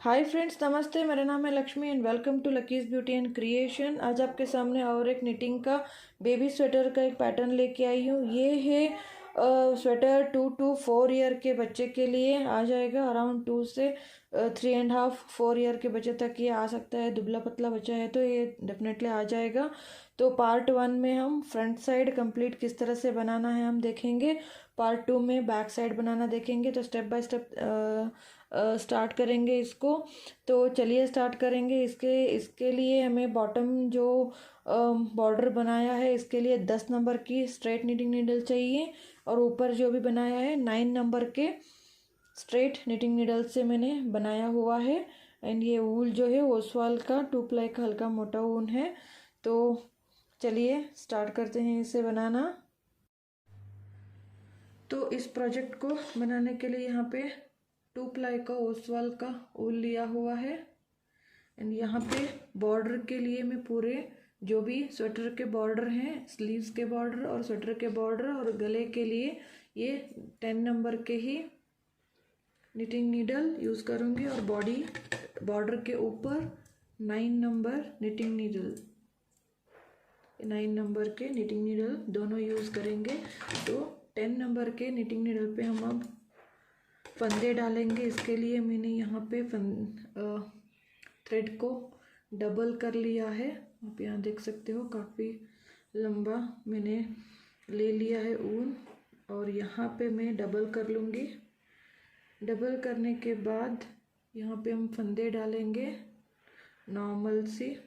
Hi friends, नमस्ते। मेरा नाम है Lakshmi and welcome to Lucky's beauty and creation. आज आपके सामने और एक निटिंग का बेबी स्वेटर का एक पैटर्न लेके आई हूँ। ये है स्वेटर 2 to 4 ईयर के बच्चे के लिए आ जाएगा। अराउंड 2 से 3.5-4 ईयर के बच्चे तक ये आ सकता है। दुबला पतला बच्चा है तो ये डेफिनेटली आ जाएगा। तो पार्ट 1 में हम फ्रंट साइड कंप्लीट किस तरह से बनाना है हम देखेंगे। पार्ट 2 में बैक साइड बनाना देखेंगे। तो स्टेप बाय स्टेप स्टार्ट करेंगे इसको। तो चलिए स्टार्ट करेंगे। इसके लिए हमें बॉटम जो बॉर्डर बनाया है इसके लिए 10 नंबर की स्ट्रेट निटिंग नीडल चाहिए, और ऊपर जो भी बनाया है 9 नंबर के स्ट्रेट निटिंग नीडल से मैंने बनाया हुआ है। एंड ये ऊल जो है ओसवाल का 2 प्लाई का हल्का मोटा ऊन है। तो चलिए स्टार्ट करते हैं इसे बनाना। तो इस प्रोजेक्ट को बनाने के लिए यहाँ पे 2 प्लाई का ओसवाल का ऊल लिया हुआ है। एंड यहाँ पे बॉर्डर के लिए मैं पूरे जो भी स्वेटर के बॉर्डर हैं, स्लीव्स के बॉर्डर और स्वेटर के बॉर्डर और गले के लिए ये 10 नंबर के ही निटिंग नीडल यूज़ करूँगी, और बॉडी बॉर्डर के ऊपर 9 नंबर निटिंग नीडल, 9 नंबर के निटिंग नीडल दोनों यूज़ करेंगे। तो 10 नंबर के निटिंग नीडल पे हम अब फंदे डालेंगे। इसके लिए मैंने यहाँ पे थ्रेड को डबल कर लिया है। आप यहाँ देख सकते हो काफ़ी लंबा मैंने ले लिया है ऊन, और यहाँ पे मैं डबल कर लूँगी। डबल करने के बाद यहाँ पे हम फंदे डालेंगे नॉर्मल सी।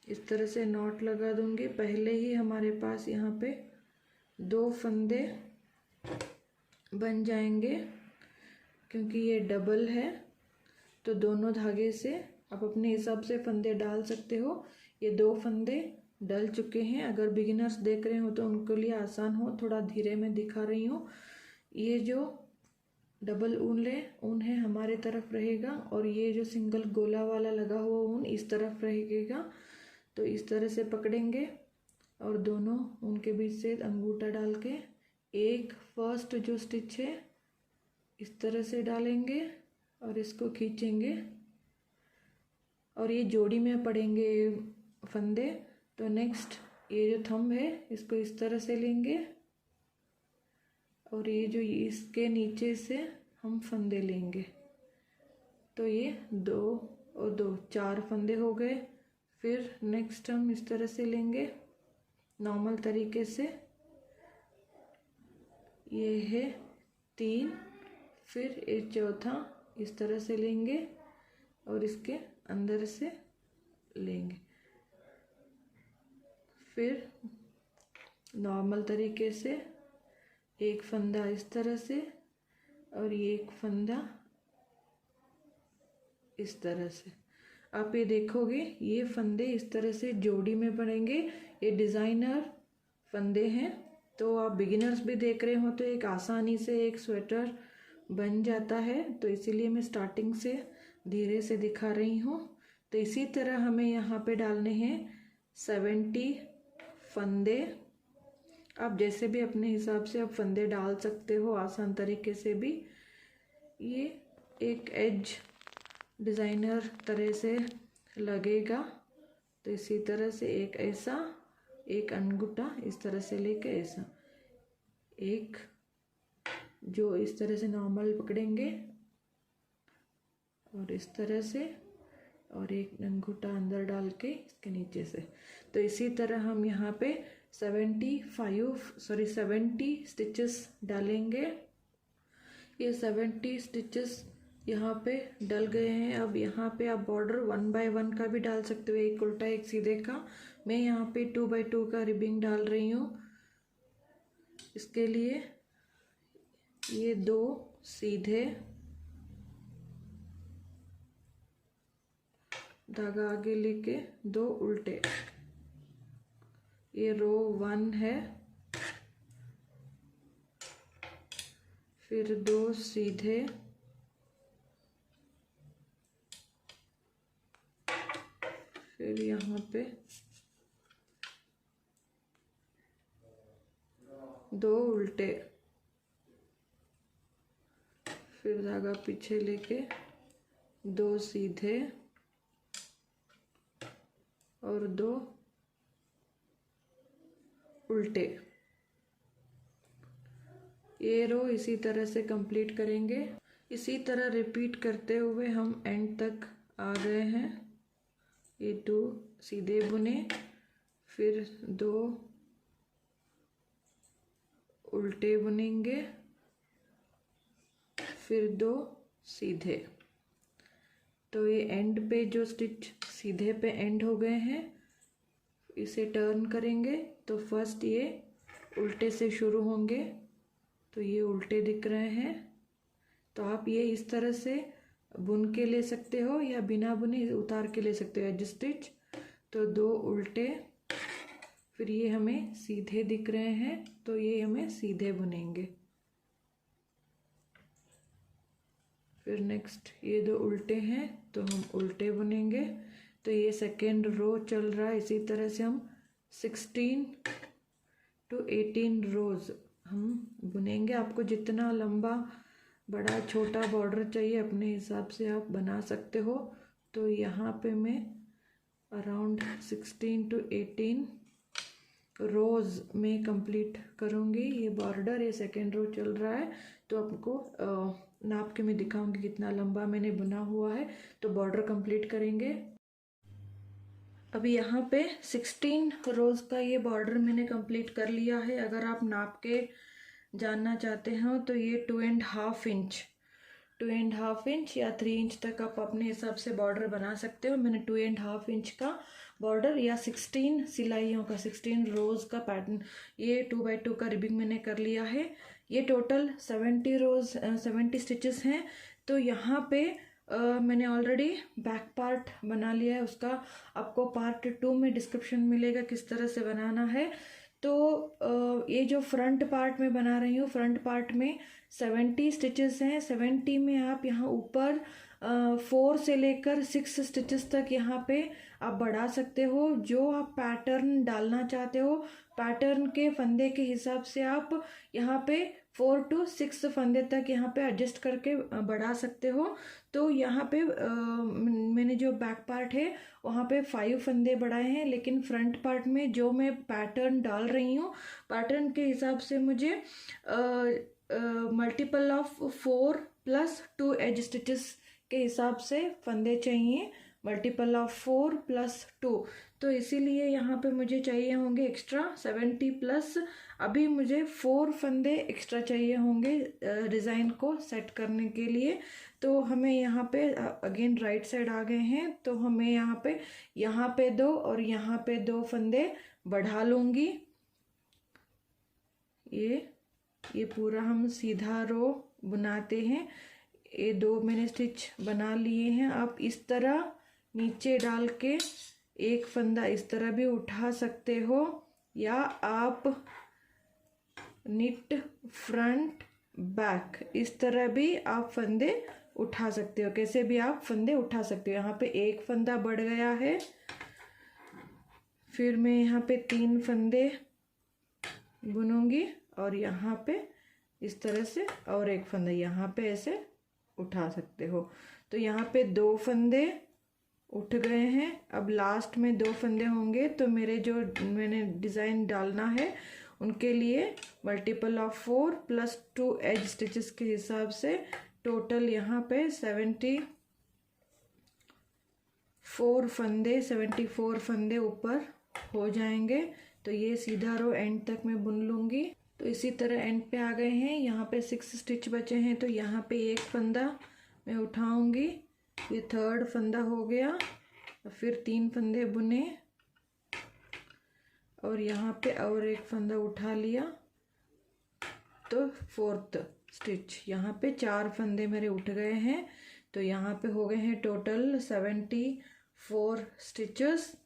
इस तरह से नॉट लगा दूँगी। पहले ही हमारे पास यहाँ पे 2 फंदे बन जाएंगे, क्योंकि ये डबल है। तो दोनों धागे से आप अपने हिसाब से फंदे डाल सकते हो। ये 2 फंदे डल चुके हैं। अगर बिगिनर्स देख रहे हो तो उनके लिए आसान हो, थोड़ा धीरे में दिखा रही हूँ। ये जो डबल ऊन है हमारे तरफ रहेगा, और ये जो सिंगल गोला वाला लगा हुआ ऊन इस तरफ रहेगा। तो इस तरह से पकड़ेंगे और दोनों ऊन के बीच से अंगूठा डाल के एक फर्स्ट जो स्टिच है इस तरह से डालेंगे और इसको खींचेंगे, और ये जोड़ी में पड़ेंगे फंदे। तो नेक्स्ट ये जो थंब है इसको इस तरह से लेंगे, और ये जो इसके नीचे से हम फंदे लेंगे। तो ये 2 और 2 4 फंदे हो गए। फिर नेक्स्ट हम इस तरह से लेंगे नॉर्मल तरीके से। ये है 3। फिर एक चौथा इस तरह से लेंगे और इसके अंदर से लेंगे। फिर नॉर्मल तरीके से एक फंदा इस तरह से, और ये एक फंदा इस तरह से। आप ये देखोगे ये फंदे इस तरह से जोड़ी में पड़ेंगे। ये डिज़ाइनर फंदे हैं। तो आप बिगिनर्स भी देख रहे हो तो एक आसानी से एक स्वेटर बन जाता है। तो इसीलिए मैं स्टार्टिंग से धीरे से दिखा रही हूँ। तो इसी तरह हमें यहाँ पे डालने हैं 70 फंदे। आप जैसे भी अपने हिसाब से आप फंदे डाल सकते हो आसान तरीके से भी। ये एक एज डिज़ाइनर तरह से लगेगा। तो इसी तरह से एक ऐसा, एक अंगूठा इस तरह से लेके ऐसा, एक जो इस तरह से नॉर्मल पकड़ेंगे और इस तरह से, और एक अंगूठा अंदर डाल के इसके नीचे से। तो इसी तरह हम यहाँ पे 70 स्टिचेस डालेंगे। ये 70 स्टिचेस यहाँ पे डल गए हैं। अब यहाँ पे आप बॉर्डर 1 by 1 का भी डाल सकते हो, एक उल्टा एक सीधे का। मैं यहाँ पे 2 by 2 का रिबिंग डाल रही हूँ। इसके लिए ये 2 सीधे, धागा आगे लेके 2 उल्टे। ये रो 1 है। फिर 2 सीधे, फिर यहाँ पे 2 उल्टे, फिर धागा पीछे लेके 2 सीधे और 2 उल्टे। ये रो इसी तरह से कंप्लीट करेंगे। इसी तरह रिपीट करते हुए हम एंड तक आ गए हैं। ये 2 सीधे बुने, फिर 2 उल्टे बुनेंगे, फिर 2 सीधे। तो ये एंड पे जो स्टिच सीधे पे एंड हो गए हैं, इसे टर्न करेंगे तो फर्स्ट ये उल्टे से शुरू होंगे, तो ये उल्टे दिख रहे हैं। तो आप ये इस तरह से बुन के ले सकते हो या बिना बुने उतार के ले सकते हो एज स्टिच। तो 2 उल्टे, फिर ये हमें सीधे दिख रहे हैं, तो ये हमें सीधे बुनेंगे। फिर नेक्स्ट ये 2 उल्टे हैं, तो हम उल्टे बुनेंगे। तो ये सेकेंड रो चल रहा है। इसी तरह से हम 16 to 18 रोज हम बुनेंगे। आपको जितना लंबा बड़ा छोटा बॉर्डर चाहिए अपने हिसाब से आप बना सकते हो। तो यहाँ पे मैं अराउंड 16 to 18 रोज में कंप्लीट करूँगी ये बॉर्डर। ये सेकेंड रो चल रहा है, तो आपको नाप के मैं दिखाऊंगी कितना लंबा मैंने बुना हुआ है। तो बॉर्डर कंप्लीट करेंगे। अभी यहाँ पे 16 रोज का ये बॉर्डर मैंने कंप्लीट कर लिया है। अगर आप नाप के जानना चाहते हो तो ये 2.5 इंच 2.5 इंच या 3 इंच तक आप अपने हिसाब से बॉर्डर बना सकते हो। मैंने 2.5 इंच का बॉर्डर या 16 सिलाइयों का 16 रोज का पैटर्न, ये 2x2 का रिबिंग मैंने कर लिया है। ये टोटल 70 स्टिचेस हैं। तो यहाँ पे मैंने ऑलरेडी बैक पार्ट बना लिया है। उसका आपको पार्ट 2 में डिस्क्रिप्शन मिलेगा किस तरह से बनाना है। तो ये जो फ्रंट पार्ट में बना रही हूँ, फ्रंट पार्ट में 70 स्टिचेस हैं। 70 में आप यहाँ ऊपर 4 से लेकर 6 स्टिचेस तक यहाँ पे आप बढ़ा सकते हो। जो आप पैटर्न डालना चाहते हो, पैटर्न के फंदे के हिसाब से आप यहाँ पे 4 to 6 फंदे तक यहाँ पे एडजस्ट करके बढ़ा सकते हो। तो यहाँ पे मैंने जो बैक पार्ट है वहाँ पे 5 फंदे बढ़ाए हैं, लेकिन फ्रंट पार्ट में जो मैं पैटर्न डाल रही हूँ, पैटर्न के हिसाब से मुझे मल्टीपल ऑफ 4 + 2 एज स्टिचेस के हिसाब से फंदे चाहिए, मल्टीपल ऑफ 4 + 2। तो इसीलिए यहाँ पे मुझे चाहिए होंगे एक्स्ट्रा 70+। अभी मुझे 4 फंदे एक्स्ट्रा चाहिए होंगे डिज़ाइन को सेट करने के लिए। तो हमें यहाँ पे अगेन राइट साइड आ गए हैं। तो हमें यहाँ पे 2 और यहाँ पे 2 फंदे बढ़ा लूँगी। ये पूरा हम सीधा रो बनाते हैं। ये 2 मैंने स्टिच बना लिए हैं। आप इस तरह नीचे डाल के एक फंदा इस तरह भी उठा सकते हो, या आप निट फ्रंट बैक इस तरह भी आप फंदे उठा सकते हो। कैसे भी आप फंदे उठा सकते हो। यहाँ पे एक फंदा बढ़ गया है, फिर मैं यहाँ पे 3 फंदे बुनूंगी और यहाँ पे इस तरह से और एक फंदा यहाँ पे ऐसे उठा सकते हो। तो यहाँ पे 2 फंदे उठ गए हैं। अब लास्ट में 2 फंदे होंगे, तो मेरे जो मैंने डिज़ाइन डालना है उनके लिए मल्टीपल ऑफ 4 + 2 एज स्टिचेस के हिसाब से टोटल यहाँ पे 74 फंदे ऊपर हो जाएंगे। तो ये सीधा रो एंड तक मैं बुन लूँगी। तो इसी तरह एंड पे आ गए हैं। यहाँ पे 6 स्टिच बचे हैं, तो यहाँ पे एक फंदा मैं उठाऊंगी। ये 3rd फंदा हो गया। फिर 3 फंदे बुने और यहाँ पे और एक फंदा उठा लिया, तो 4th स्टिच। यहाँ पे 4 फंदे मेरे उठ गए हैं। तो यहाँ पे हो गए हैं टोटल 74 स्टिचेस।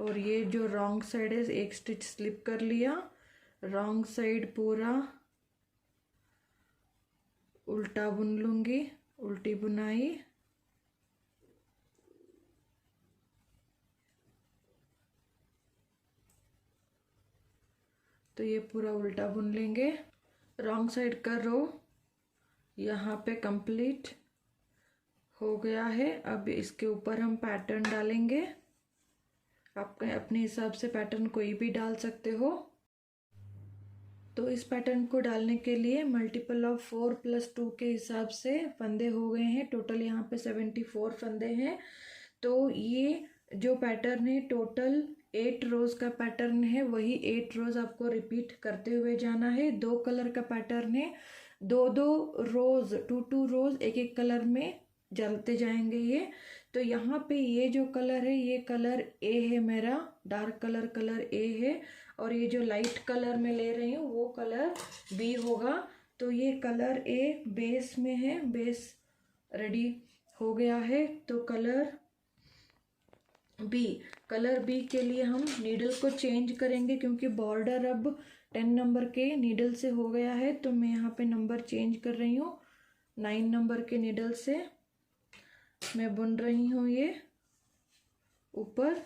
और ये जो रॉन्ग साइड है, एक स्टिच स्लिप कर लिया, रॉन्ग साइड पूरा उल्टा बुन लूँगी, उल्टी बुनाई। तो ये पूरा उल्टा बुन लेंगे। रॉन्ग साइड का रो यहाँ पे कंप्लीट हो गया है। अब इसके ऊपर हम पैटर्न डालेंगे। आप अपने हिसाब से पैटर्न कोई भी डाल सकते हो। तो इस पैटर्न को डालने के लिए मल्टीपल ऑफ 4 + 2 के हिसाब से फंदे हो गए हैं। टोटल यहाँ पे 74 फंदे हैं। तो ये जो पैटर्न है टोटल 8 रोज का पैटर्न है, वही 8 रोज आपको रिपीट करते हुए जाना है। 2 कलर का पैटर्न है, 2-2 रोज 2-2 रोज एक एक कलर में जलते जाएंगे ये। तो यहाँ पे ये जो कलर है ये कलर ए है, मेरा डार्क कलर ए है, और ये जो लाइट कलर में ले रही हूँ वो कलर बी होगा। तो ये कलर ए बेस में है, बेस रेडी हो गया है। तो कलर बी के लिए हम नीडल को चेंज करेंगे, क्योंकि बॉर्डर अब 10 नंबर के नीडल से हो गया है। तो मैं यहाँ पे नंबर चेंज कर रही हूँ, 9 नंबर के नीडल से मैं बुन रही हूँ ये ऊपर।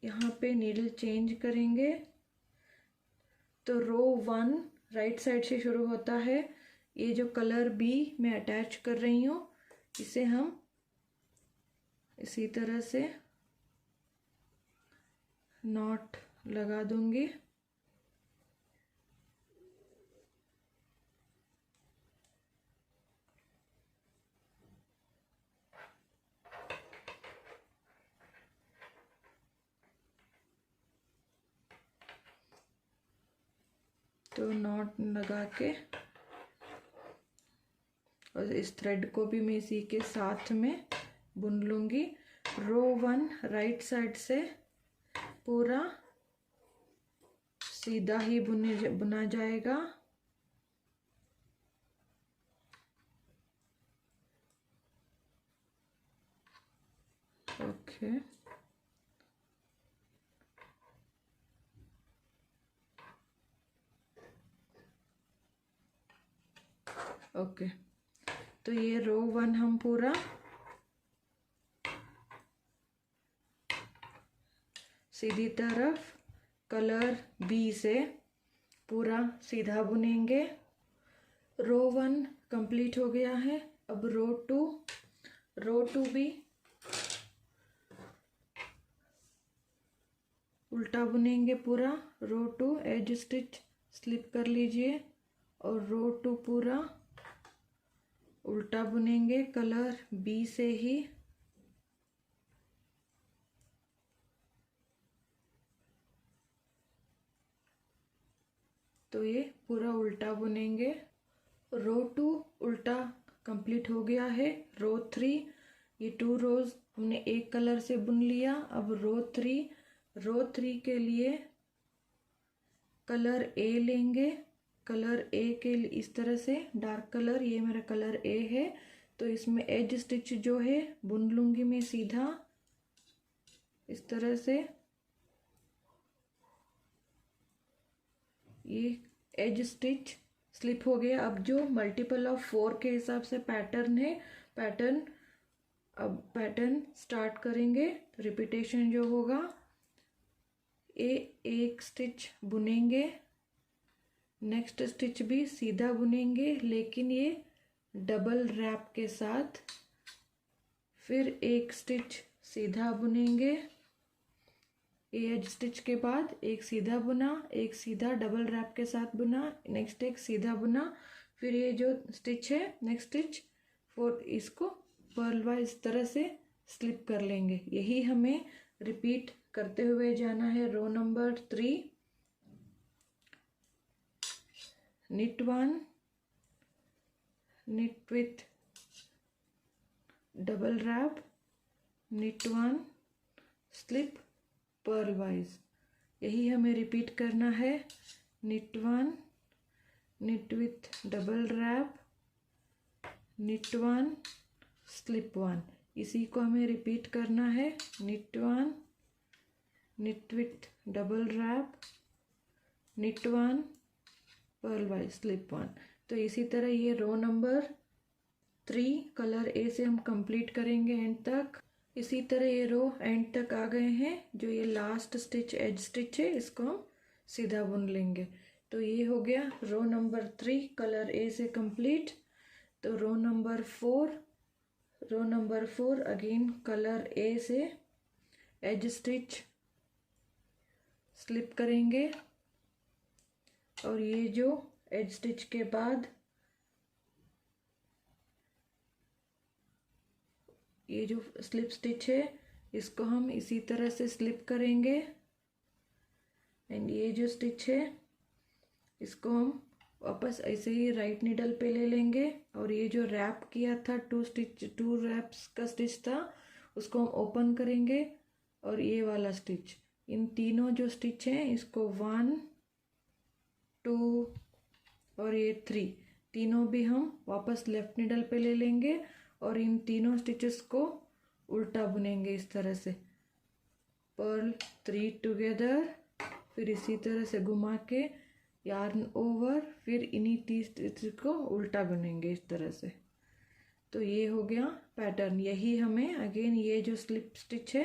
यहाँ पे नीडल चेंज करेंगे। तो रो 1 राइट साइड से शुरू होता है। ये जो कलर बी मैं अटैच कर रही हूँ, इसे हम इसी तरह से नॉट लगा दूंगी। तो नॉट लगा के और इस थ्रेड को भी मैं इसी के साथ में बुन लूंगी। रो 1 राइट साइड से पूरा सीधा ही बुना जाएगा। Okay, okay. तो ये रो 1 हम पूरा सीधी तरफ कलर बी से पूरा सीधा बुनेंगे। रो 1 कंप्लीट हो गया है। अब रो 2 भी उल्टा बुनेंगे पूरा। रो 2 एज स्टिच स्लिप कर लीजिए और रो 2 पूरा उल्टा बुनेंगे कलर बी से ही। तो ये पूरा उल्टा बुनेंगे। रो 2 उल्टा कंप्लीट हो गया है। रो 3 ये 2 रोज हमने एक कलर से बुन लिया। अब रो 3 के लिए कलर ए लेंगे। कलर ए के लिए इस तरह से डार्क कलर, ये मेरा कलर ए है। तो इसमें एज स्टिच जो है बुन लूंगी मैं सीधा इस तरह से। ये एज स्टिच स्लिप हो गया। अब जो मल्टीपल ऑफ 4 के हिसाब से पैटर्न है, अब पैटर्न स्टार्ट करेंगे। रिपीटेशन जो होगा, एक स्टिच बुनेंगे, नेक्स्ट स्टिच भी सीधा बुनेंगे लेकिन ये डबल रैप के साथ। फिर एक स्टिच सीधा बुनेंगे, एज स्टिच के बाद एक सीधा बुना, एक सीधा डबल रैप के साथ बुना, नेक्स्ट एक सीधा बुना। फिर ये जो स्टिच है नेक्स्ट स्टिच फोर, इसको पर्ल वाइज इस तरह से स्लिप कर लेंगे। यही हमें रिपीट करते हुए जाना है। Row number 3 knit 1, knit with double wrap, knit 1, slip, purlwise. यही हमें रिपीट करना है। knit 1, knit with double wrap, knit 1, slip 1। इसी को हमें रिपीट करना है। knit 1, knit with double wrap, knit 1, purlwise, slip 1। तो इसी तरह ये रो नंबर 3 कलर ए से हम कंप्लीट करेंगे एंड तक। इसी तरह ये रो एंड तक आ गए हैं। जो ये लास्ट स्टिच एज स्टिच है इसको हम सीधा बुन लेंगे। तो तो ये हो गया रो नंबर 3 कलर ए से कंप्लीट। तो रो नंबर 4 अगेन कलर ए से एज स्टिच स्लिप करेंगे और ये जो एज स्टिच के बाद ये जो स्लिप स्टिच है इसको हम इसी तरह से स्लिप करेंगे एंड ये जो स्टिच है इसको हम वापस ऐसे ही राइट नीडल पे ले लेंगे और ये जो रैप किया था 2 रैप्स का स्टिच था उसको हम ओपन करेंगे और ये वाला स्टिच, इन तीनों जो स्टिच हैं इसको 1 2 और ये 3 तीनों भी हम वापस लेफ्ट नीडल पे ले लेंगे और इन तीनों स्टिचेस को उल्टा बुनेंगे इस तरह से, पर्ल 3 टुगेदर, फिर इसी तरह से घुमा के यार्न ओवर, फिर इन्हीं 30 स्टिच को उल्टा बुनेंगे इस तरह से। तो ये हो गया पैटर्न। यही हमें अगेन ये जो स्लिप स्टिच है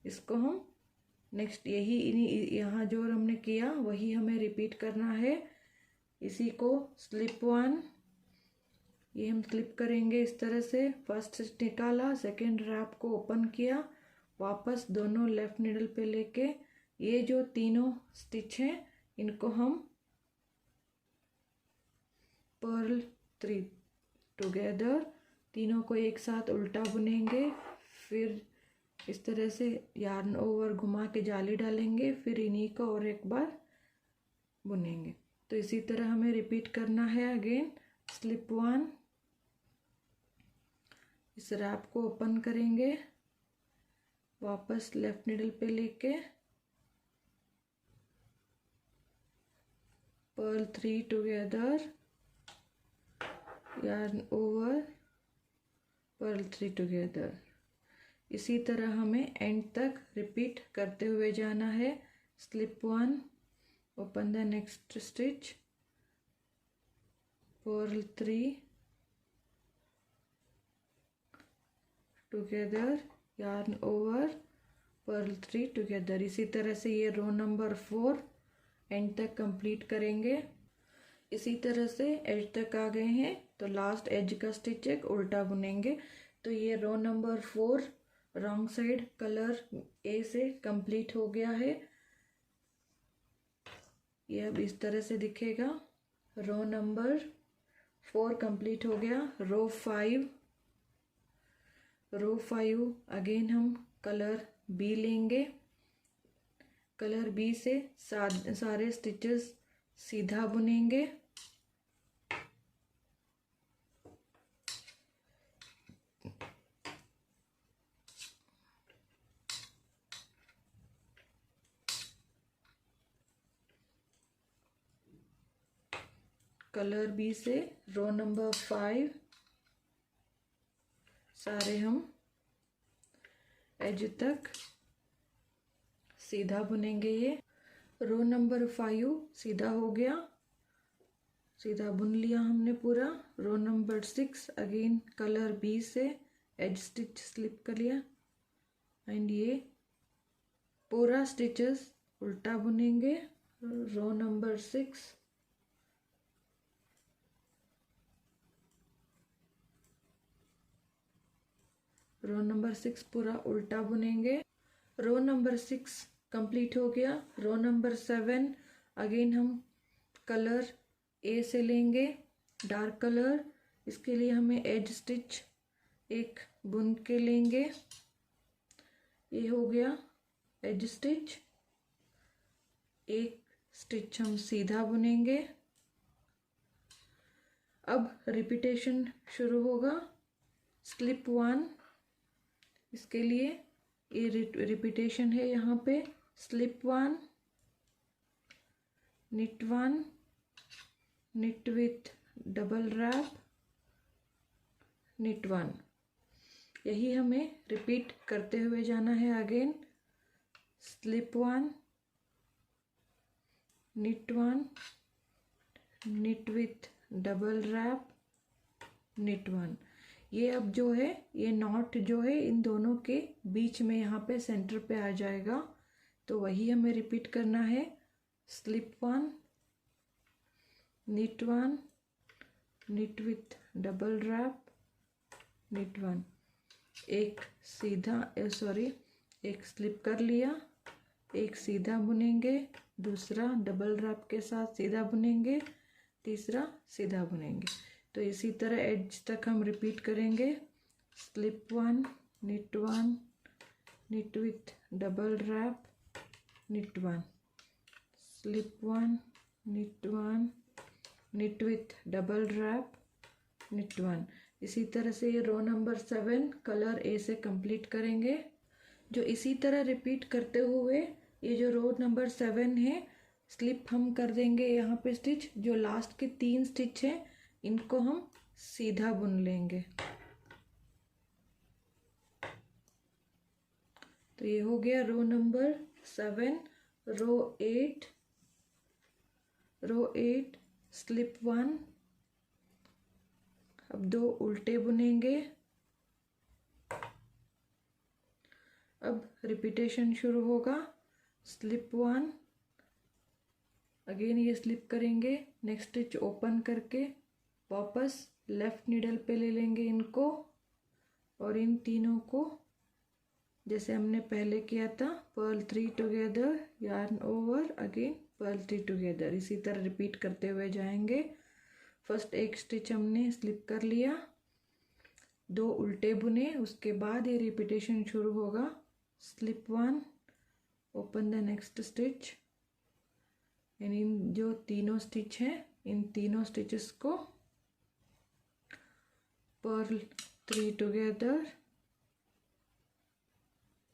इसको हम नेक्स्ट यही इन्हीं यहाँ जो हमने किया वही हमें रिपीट करना है। इसी को स्लिप 1 ये हम स्लिप करेंगे इस तरह से, फर्स्ट निकाला, सेकेंड रैप को ओपन किया, वापस दोनों लेफ्ट निडल पे लेके ये जो तीनों स्टिच हैं इनको हम पर्ल 3 टुगेदर तीनों को एक साथ उल्टा बुनेंगे, फिर इस तरह से यार्न ओवर घुमा के जाली डालेंगे, फिर इन्हीं को और एक बार बुनेंगे। तो इसी तरह हमें रिपीट करना है अगेन। स्लिप 1 इस रैप को ओपन करेंगे, वापस लेफ्ट निडल पे लेके purl 3 together, yarn over, purl 3 together. इसी तरह हमें एंड तक रिपीट करते हुए जाना है। Slip 1 open the next stitch, purl 3 together, yarn over, purl 3 together. इसी तरह से ये रो नंबर 4 एंड तक कंप्लीट करेंगे। इसी तरह से एज तक आ गए हैं तो लास्ट एज का स्टिच एक उल्टा बुनेंगे। तो ये row number 4 wrong side colour A से कंप्लीट हो गया है। ये अब इस तरह से दिखेगा। रो नंबर 4 कंप्लीट हो गया। रो 5 अगेन हम कलर बी लेंगे। कलर बी से सारे स्टिचेस सीधा बुनेंगे। कलर बी से रो नंबर 5 सारे हम एज तक सीधा बुनेंगे। ये रो नंबर 5 सीधा हो गया, सीधा बुन लिया हमने पूरा। Row number 6 again colour B से एज स्टिच स्लिप कर लिया एंड ये पूरा स्टिचेस उल्टा बुनेंगे। रो नंबर 6 रो नंबर 6 पूरा उल्टा बुनेंगे। रो नंबर 6 कंप्लीट हो गया। रो नंबर 7 अगेन हम कलर ए से लेंगे, डार्क कलर। इसके लिए हमें एज स्टिच एक बुन के लेंगे। ये हो गया एज स्टिच, एक स्टिच हम सीधा बुनेंगे। अब रिपीटेशन शुरू होगा। स्लिप 1 इसके लिए ये रिपीटेशन है यहाँ पे। Slip 1, knit 1, knit with double wrap, knit 1। यही हमें रिपीट करते हुए जाना है again. Slip 1, knit 1, knit with double wrap, knit 1। ये अब जो है ये नॉट जो है इन दोनों के बीच में यहाँ पे सेंटर पे आ जाएगा। तो वही हमें रिपीट करना है। Slip 1, knit 1, knit with double wrap, knit 1, एक सीधा एक स्लिप कर लिया, एक सीधा बुनेंगे, दूसरा डबल रैप के साथ सीधा बुनेंगे, तीसरा सीधा बुनेंगे। तो इसी तरह एज तक हम रिपीट करेंगे। Slip 1, knit 1, knit with double wrap, knit 1, slip 1, knit 1, knit with double wrap, knit 1। इसी तरह से ये रो नंबर 7 कलर ए से कंप्लीट करेंगे। जो इसी तरह रिपीट करते हुए ये जो रो नंबर 7 है, स्लिप हम कर देंगे यहाँ पे स्टिच। जो लास्ट के 3 स्टिच हैं इनको हम सीधा बुन लेंगे। तो ये हो गया रो नंबर 7। रो 8 स्लिप 1। अब 2 उल्टे बुनेंगे। अब रिपीटेशन शुरू होगा। स्लिप 1, अगेन ये स्लिप करेंगे, नेक्स्ट स्टिच ओपन करके वापस लेफ्ट नीडल पे ले लेंगे इनको, और इन तीनों को जैसे हमने पहले किया था, purl 3 together, yarn over, again purl 3 together, इसी तरह रिपीट करते हुए जाएंगे। फर्स्ट एक स्टिच हमने स्लिप कर लिया, 2 उल्टे बुने, उसके बाद ये रिपीटेशन शुरू होगा। Slip 1, open the next stitch, इन जो तीनों स्टिच हैं इन तीनों स्टिचेस को purl 3 together,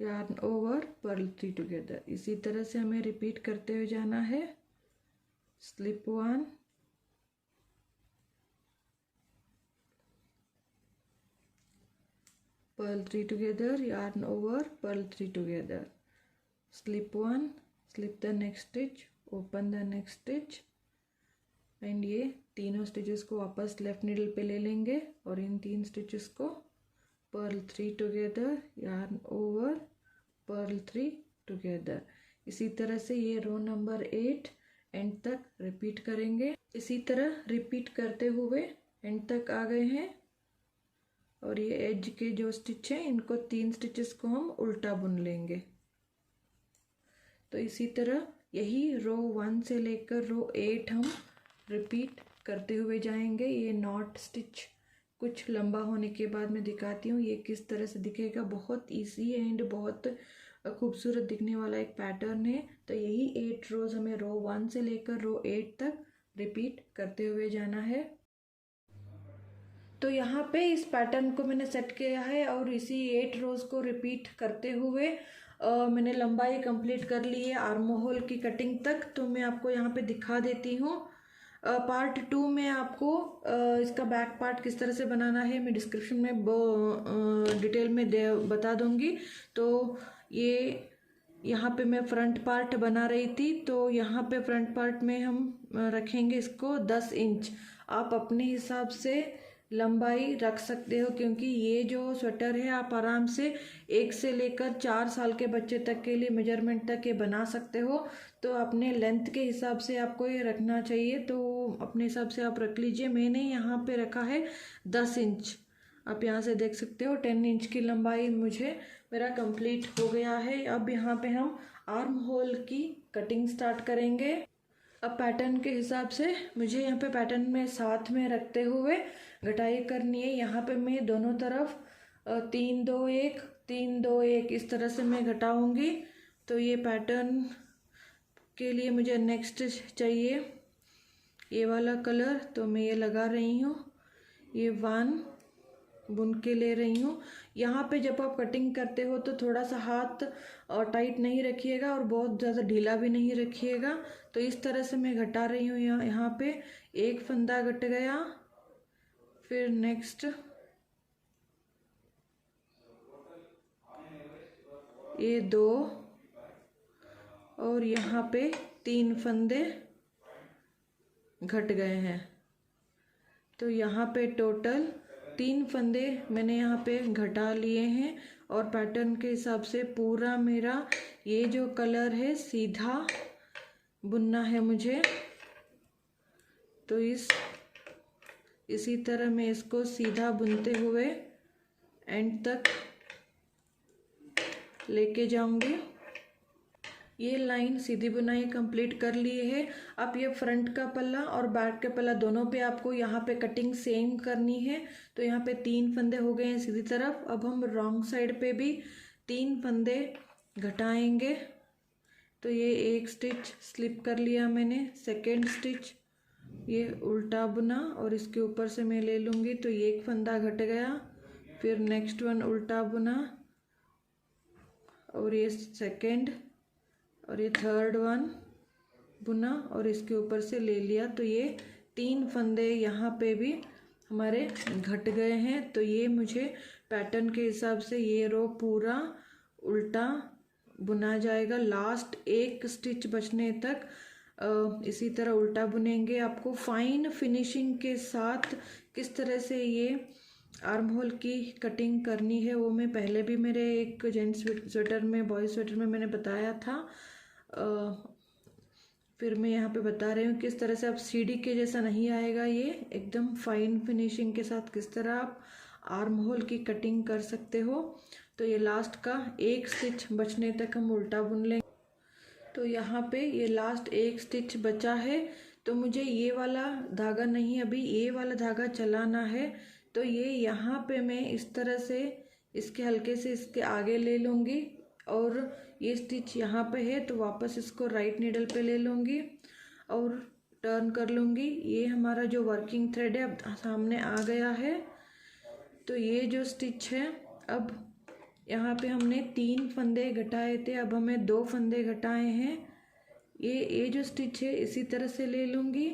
yarn over, purl 3 together, इसी तरह से हमें रिपीट करते हुए जाना है। Slip 1, purl 3 together, yarn over, purl 3 together, slip 1, slip the next stitch, open the next stitch, and ये तीनों स्टिचेस को वापस लेफ्ट नीडल पे ले लेंगे और इन 3 स्टिचेस को purl 3 together, yarn over, purl 3 together. इसी तरह से ये रो नंबर 8 एंड तक रिपीट करेंगे। इसी तरह रिपीट करते हुए एंड तक आ गए हैं, और ये एज के जो स्टिच हैं इनको 3 स्टिचेस को हम उल्टा बुन लेंगे। तो इसी तरह यही रो 1 से लेकर रो 8 हम रिपीट करते हुए जाएंगे। ये नॉट स्टिच कुछ लंबा होने के बाद मैं दिखाती हूँ ये किस तरह से दिखेगा। बहुत इजी एंड बहुत खूबसूरत दिखने वाला एक पैटर्न है। तो यही 8 रोज हमें रो 1 से लेकर रो 8 तक रिपीट करते हुए जाना है। तो यहाँ पे इस पैटर्न को मैंने सेट किया है और इसी 8 रोज को रिपीट करते हुए मैंने लंबाई कंप्लीट कर ली है आर्म होल की कटिंग तक। तो मैं आपको यहाँ पे दिखा देती हूँ। पार्ट 2 में आपको इसका बैक पार्ट किस तरह से बनाना है मैं डिस्क्रिप्शन में डिटेल में बता दूंगी। तो ये यहाँ पे मैं फ्रंट पार्ट बना रही थी, तो यहाँ पे फ्रंट पार्ट में हम रखेंगे इसको 10 इंच। आप अपने हिसाब से लंबाई रख सकते हो, क्योंकि ये जो स्वेटर है आप आराम से 1 से लेकर 4 साल के बच्चे तक के लिए मेजरमेंट तक ये बना सकते हो। तो अपने लेंथ के हिसाब से आपको ये रखना चाहिए, तो अपने हिसाब से आप रख लीजिए। मैंने यहाँ पे रखा है 10 इंच। आप यहाँ से देख सकते हो 10 इंच की लंबाई मुझे मेरा कंप्लीट हो गया है। अब यहाँ पे हम आर्म होल की कटिंग स्टार्ट करेंगे। अब पैटर्न के हिसाब से मुझे यहाँ पे पैटर्न में साथ में रखते हुए घटाई करनी है। यहाँ पे मैं दोनों तरफ 3 2 1 3 2 1 इस तरह से मैं घटाऊंगी। तो ये पैटर्न के लिए मुझे नेक्स्ट चाहिए ये वाला कलर, तो मैं ये लगा रही हूँ। ये 1 बुन के ले रही हूँ। यहाँ पे जब आप कटिंग करते हो तो थोड़ा सा हाथ टाइट नहीं रखिएगा और बहुत ज़्यादा ढीला भी नहीं रखिएगा। तो इस तरह से मैं घटा रही हूँ। यहाँ पे एक फंदा घट गया, फिर नेक्स्ट ये 2 और यहाँ पे 3 फंदे घट गए हैं। तो यहाँ पे टोटल 3 फंदे मैंने यहाँ पे घटा लिए हैं। और पैटर्न के हिसाब से पूरा मेरा ये जो कलर है सीधा बुनना है मुझे। तो इसी तरह मैं इसको सीधा बुनते हुए एंड तक लेके जाऊंगी। ये लाइन सीधी बुनाई कंप्लीट कर लिए है। अब ये फ्रंट का पल्ला और बैक का पल्ला दोनों पे आपको यहाँ पे कटिंग सेम करनी है। तो यहाँ पे 3 फंदे हो गए हैं सीधी तरफ। अब हम रॉन्ग साइड पे भी 3 फंदे घटाएंगे। तो ये एक स्टिच स्लिप कर लिया मैंने, सेकेंड स्टिच ये उल्टा बुना और इसके ऊपर से मैं ले लूँगी। तो ये एक फंदा घट गया, फिर नेक्स्ट वन उल्टा बुना और ये सेकेंड और ये थर्ड वन बुना और इसके ऊपर से ले लिया। तो ये 3 फंदे यहाँ पे भी हमारे घट गए हैं। तो ये मुझे पैटर्न के हिसाब से ये रो पूरा उल्टा बुना जाएगा। लास्ट एक स्टिच बचने तक इसी तरह उल्टा बुनेंगे। आपको फाइन फिनिशिंग के साथ किस तरह से ये आर्म होल की कटिंग करनी है वो मैं पहले भी मेरे एक जेंट्स स्वेटर में, बॉयज स्वेटर में मैंने बताया था। फिर मैं यहाँ पे बता रही हूँ किस तरह से आप सीढ़ी के जैसा नहीं आएगा, ये एकदम फाइन फिनिशिंग के साथ किस तरह आप आर्म होल की कटिंग कर सकते हो। तो ये लास्ट का एक स्टिच बचने तक हम उल्टा बुन लेंगे। तो यहाँ पे ये लास्ट एक स्टिच बचा है। तो मुझे ये वाला धागा नहीं, अभी ये वाला धागा चलाना है। तो ये यहाँ पे मैं इस तरह से इसके हल्के से इसके आगे ले लूँगी और ये स्टिच यहाँ पे है तो वापस इसको राइट नीडल पे ले लूँगी और टर्न कर लूँगी। ये हमारा जो वर्किंग थ्रेड है अब सामने आ गया है। तो ये जो स्टिच है, अब यहाँ पे हमने 3 फंदे घटाए थे, अब हमें 2 फंदे घटाए हैं। ये जो स्टिच है इसी तरह से ले लूँगी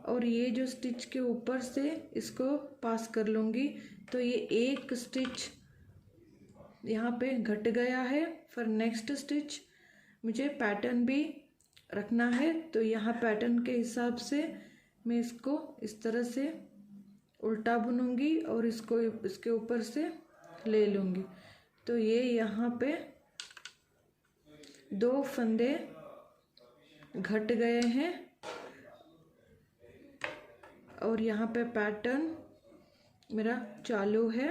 और ये जो स्टिच के ऊपर से इसको पास कर लूँगी। तो ये एक स्टिच यहाँ पे घट गया है। फिर नेक्स्ट स्टिच मुझे पैटर्न भी रखना है। तो यहाँ पैटर्न के हिसाब से मैं इसको इस तरह से उल्टा बुनूंगी और इसको इसके ऊपर से ले लूँगी। तो ये यहाँ पे 2 फंदे घट गए हैं और यहाँ पे पैटर्न मेरा चालू है।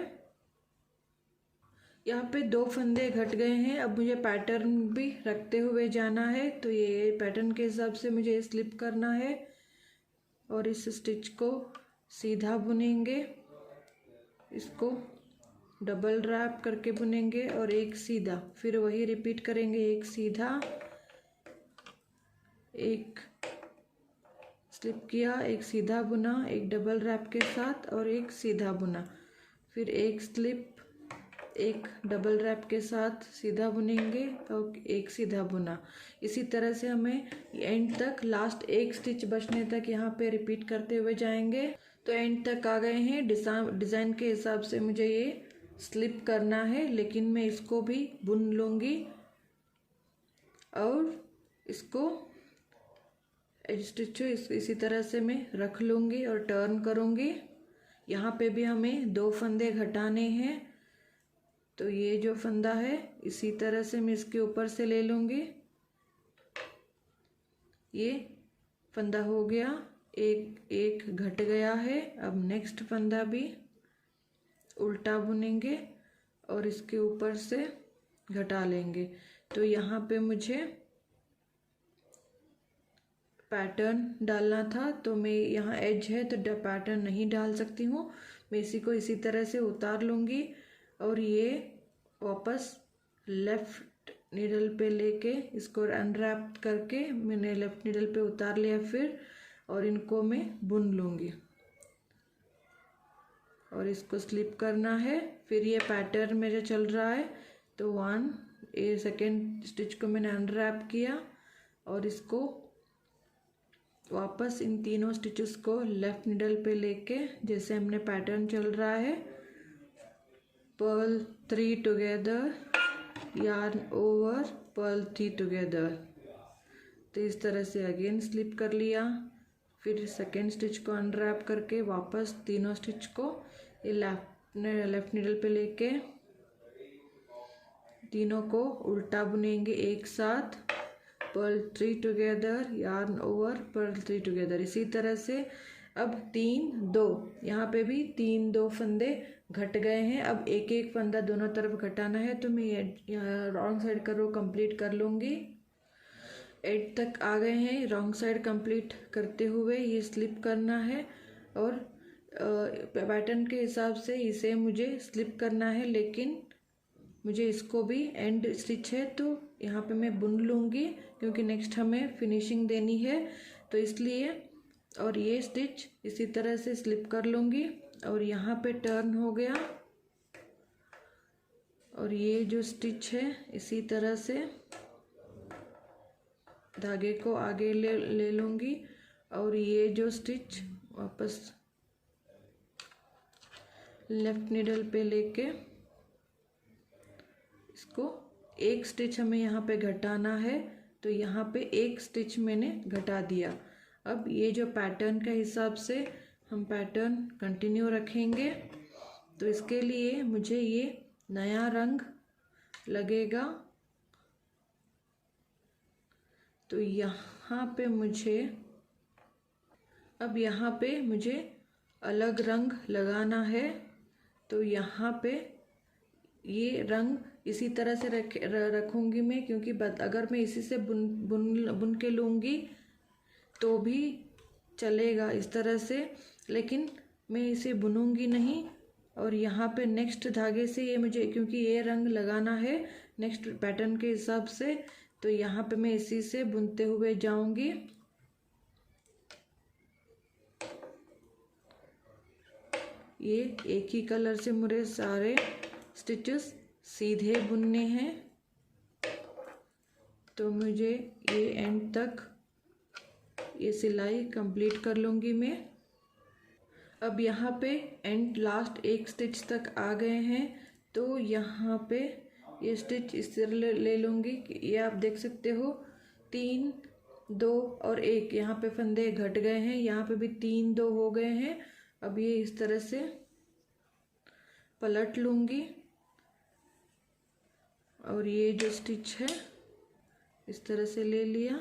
यहाँ पे 2 फंदे घट गए हैं। अब मुझे पैटर्न भी रखते हुए जाना है। तो ये पैटर्न के हिसाब से मुझे स्लिप करना है और इस स्टिच को सीधा बुनेंगे, इसको डबल रैप करके बुनेंगे और एक सीधा, फिर वही रिपीट करेंगे। एक सीधा, एक स्लिप किया, एक सीधा बुना, एक डबल रैप के साथ और एक सीधा बुना, फिर एक स्लिप, एक डबल रैप के साथ सीधा बुनेंगे और एक सीधा बुना। इसी तरह से हमें एंड तक लास्ट एक स्टिच बचने तक यहाँ पे रिपीट करते हुए जाएंगे। तो एंड तक आ गए हैं। डिज़ाइन के हिसाब से मुझे ये स्लिप करना है, लेकिन मैं इसको भी बुन लूँगी और इसको स्टिच इसी तरह से मैं रख लूँगी और टर्न करूँगी। यहाँ पे भी हमें 2 फंदे घटाने हैं। तो ये जो फंदा है इसी तरह से मैं इसके ऊपर से ले लूँगी। ये फंदा हो गया, एक घट गया है। अब नेक्स्ट फंदा भी उल्टा बुनेंगे और इसके ऊपर से घटा लेंगे। तो यहाँ पे मुझे पैटर्न डालना था, तो मैं यहाँ एज है तो पैटर्न नहीं डाल सकती हूँ। मैं इसी को इसी तरह से उतार लूँगी और ये वापस लेफ़्ट नीडल पे लेके इसको अनरैप करके मैंने लेफ़्ट नीडल पे उतार लिया फिर, और इनको मैं बुन लूँगी और इसको स्लिप करना है। फिर ये पैटर्न मेरा चल रहा है। तो 1 ये सेकेंड स्टिच को मैंने अनरैप किया और इसको वापस इन तीनों स्टिचेस को लेफ़्ट नीडल पे लेके जैसे हमने पैटर्न चल रहा है, purl 3 together, yarn over, purl 3 together. तो इस तरह से अगेन स्लिप कर लिया, फिर सेकेंड स्टिच को अनरैप करके वापस तीनों स्टिच को ये लेफ़्ट नीडल पे लेके तीनों को उल्टा बुनेंगे एक साथ। Purl 3 together, yarn over, purl 3 together. इसी तरह से अब 3 2 यहाँ पे भी 3 2 फंदे घट गए हैं। अब एक एक फंदा दोनों तरफ घटाना है, तो मैं यहाँ रॉन्ग साइड का रो कंप्लीट कर लूँगी। 8 तक आ गए हैं। रॉन्ग साइड कंप्लीट करते हुए ये स्लिप करना है और पैटर्न के हिसाब से इसे मुझे स्लिप करना है, लेकिन मुझे इसको भी एंड स्टिच है तो यहाँ पे मैं बुन लूँगी, क्योंकि नेक्स्ट हमें फिनिशिंग देनी है तो इसलिए। और ये स्टिच इसी तरह से स्लिप कर लूँगी और यहाँ पे टर्न हो गया। और ये जो स्टिच है इसी तरह से धागे को आगे ले लूँगी और ये जो स्टिच वापस लेफ्ट नीडल पे लेके इसको एक स्टिच हमें यहाँ पे घटाना है, तो यहाँ पे एक स्टिच मैंने घटा दिया। अब ये जो पैटर्न के हिसाब से हम पैटर्न कंटिन्यू रखेंगे, तो इसके लिए मुझे ये नया रंग लगेगा। तो यहाँ पे मुझे अब यहाँ पे मुझे अलग रंग लगाना है, तो यहाँ पे ये रंग इसी तरह से रखूँगी मैं, क्योंकि अगर मैं इसी से बुन के लूँगी तो भी चलेगा इस तरह से, लेकिन मैं इसे बुनूंगी नहीं। और यहाँ पे नेक्स्ट धागे से ये मुझे, क्योंकि ये रंग लगाना है नेक्स्ट पैटर्न के हिसाब से, तो यहाँ पे मैं इसी से बुनते हुए जाऊंगी। ये एक ही कलर से मुझे सारे स्टिचेस सीधे बुनने हैं, तो मुझे ये एंड तक ये सिलाई कंप्लीट कर लूँगी मैं। अब यहाँ पे एंड लास्ट एक स्टिच तक आ गए हैं, तो यहाँ पे ये स्टिच इस तरह ले लूँगी। ये आप देख सकते हो 3 2 और 1 यहाँ पे फंदे घट गए हैं, यहाँ पे भी 3 2 हो गए हैं। अब ये इस तरह से पलट लूँगी और ये जो स्टिच है इस तरह से ले लिया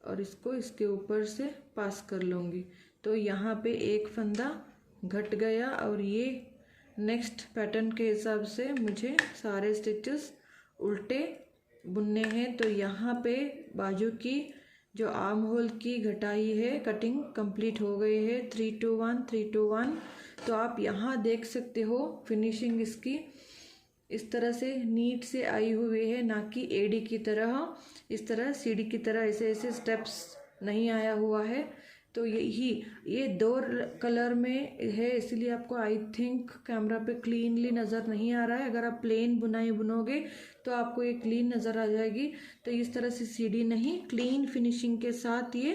और इसको इसके ऊपर से पास कर लूँगी, तो यहाँ पे एक फंदा घट गया। और ये नेक्स्ट पैटर्न के हिसाब से मुझे सारे स्टिचेस उल्टे बुनने हैं। तो यहाँ पे बाजू की जो आर्म होल की घटाई है, कटिंग कंप्लीट हो गई है 3 to 1 3 to 1। तो आप यहाँ देख सकते हो फिनिशिंग इसकी इस तरह से नीट से आई हुई है, ना कि एडी की तरह इस तरह सीढ़ी की तरह ऐसे ऐसे स्टेप्स नहीं आया हुआ है। तो ये 2 कलर में है, इसलिए आपको आई थिंक कैमरा पे क्लीनली नज़र नहीं आ रहा है। अगर आप प्लेन बुनाई बुनोगे तो आपको ये क्लीन नज़र आ जाएगी। तो इस तरह से सीढ़ी नहीं, क्लीन फिनिशिंग के साथ ये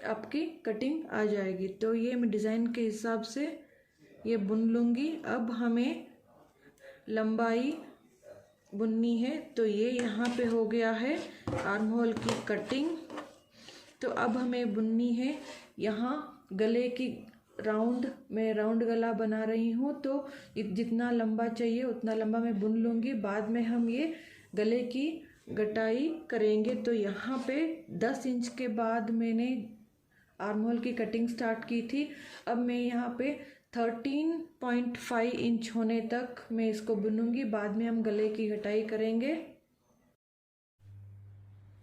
आपकी कटिंग आ जाएगी। तो ये मैं डिज़ाइन के हिसाब से ये बुन लूँगी। अब हमें लंबाई बुननी है, तो ये यहाँ पे हो गया है आर्म होल की कटिंग। तो अब हमें बुननी है यहाँ गले की राउंड, मैं राउंड गला बना रही हूँ, तो जितना लंबा चाहिए उतना लंबा मैं बुन लूँगी। बाद में हम ये गले की गटाई करेंगे। तो यहाँ पे 10 इंच के बाद मैंने आर्म होल की कटिंग स्टार्ट की थी। अब मैं यहाँ पे 13.5 इंच होने तक मैं इसको बुनूंगी, बाद में हम गले की घटाई करेंगे।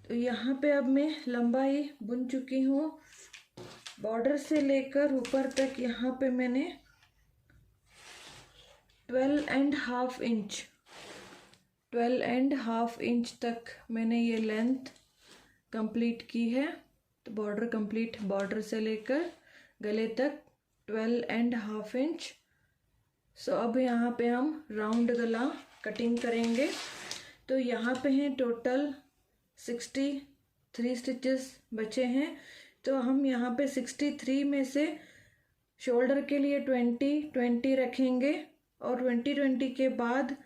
तो यहाँ पे अब मैं लंबाई बुन चुकी हूँ, बॉर्डर से लेकर ऊपर तक यहाँ पे मैंने 12.5 इंच तक मैंने ये लेंथ कंप्लीट की है। तो बॉर्डर कंप्लीट, बॉर्डर से लेकर गले तक 12.5 इंच। सो अब यहाँ पे हम राउंड गला कटिंग करेंगे। तो यहाँ पे हैं टोटल 63 स्टिचेस बचे हैं। तो हम यहाँ पे 63 में से शोल्डर के लिए 20 रखेंगे और 20 के बाद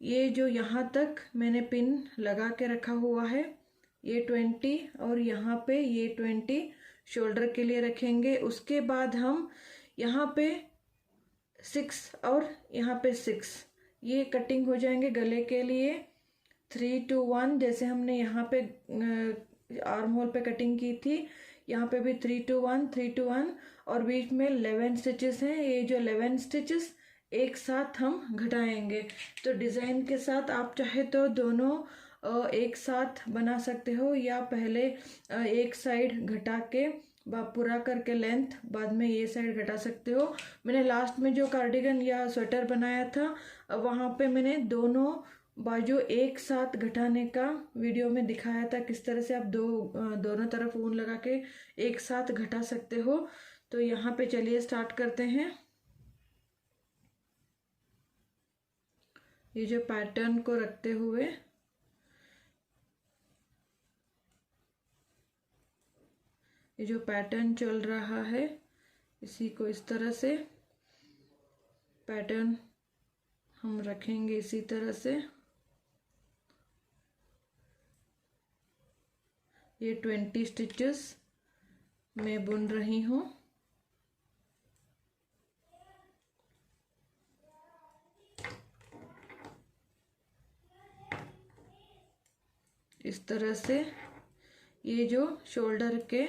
ये जो यहाँ तक मैंने पिन लगा के रखा हुआ है ये 20 और यहाँ पे ये 20 शोल्डर के लिए रखेंगे। उसके बाद हम यहाँ पे 6 और यहाँ पे 6 ये कटिंग हो जाएंगे गले के लिए 3 to 1, जैसे हमने यहाँ पे आर्म होल पे कटिंग की थी। यहाँ पे भी 3 to 1 3 to 1 और बीच में 11 स्टिचेस हैं। ये जो 11 स्टिचेस एक साथ हम घटाएंगे। तो डिज़ाइन के साथ आप चाहे तो दोनों एक साथ बना सकते हो, या पहले एक साइड घटा के पूरा करके लेंथ, बाद में ये साइड घटा सकते हो। मैंने लास्ट में जो कार्डिगन या स्वेटर बनाया था वहाँ पे मैंने दोनों बाजू एक साथ घटाने का वीडियो में दिखाया था, किस तरह से आप दोनों तरफ ऊन लगा के एक साथ घटा सकते हो। तो यहाँ पे चलिए स्टार्ट करते हैं। ये जो पैटर्न को रखते हुए ये जो पैटर्न चल रहा है, इसी को इस तरह से पैटर्न हम रखेंगे। इसी तरह से ये 20 स्टिचेस मैं बुन रही हूँ। इस तरह से ये जो शोल्डर के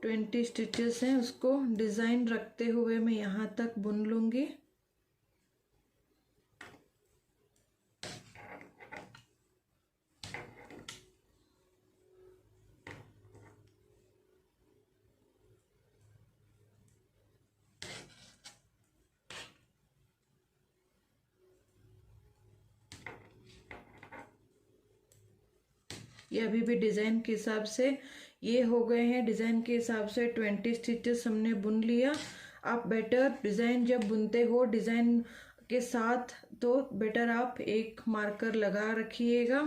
20 स्टिचेस हैं उसको डिज़ाइन रखते हुए मैं यहाँ तक बुन लूँगी। ये अभी भी डिज़ाइन के हिसाब से ये हो गए हैं। डिज़ाइन के हिसाब से 20 स्टिचेस हमने बुन लिया। आप बेटर डिज़ाइन जब बुनते हो डिज़ाइन के साथ तो बेटर आप एक मार्कर लगा रखिएगा।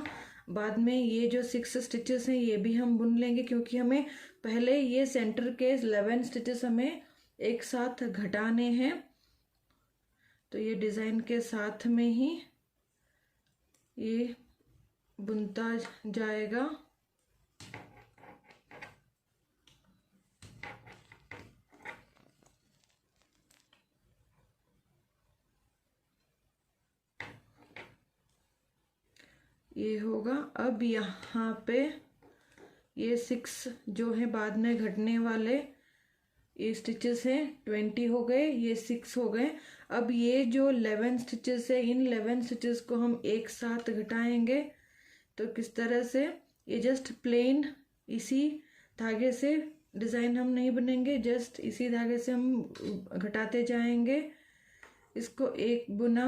बाद में ये जो 6 स्टिचेस हैं ये भी हम बुन लेंगे, क्योंकि हमें पहले ये सेंटर के 11 स्टिचेस हमें एक साथ घटाने हैं। तो ये डिज़ाइन के साथ में ही ये बुनता जाएगा। ये होगा। अब यहाँ पे ये 6 जो है बाद में घटने वाले ये स्टिचेस हैं 20 हो गए, ये 6 हो गए। अब ये जो 11 स्टिचेस है इन 11 स्टिचेस को हम एक साथ घटाएंगे। तो किस तरह से, ये जस्ट प्लेन इसी धागे से डिज़ाइन हम नहीं बनेंगे, जस्ट इसी धागे से हम घटाते जाएंगे। इसको एक बुना,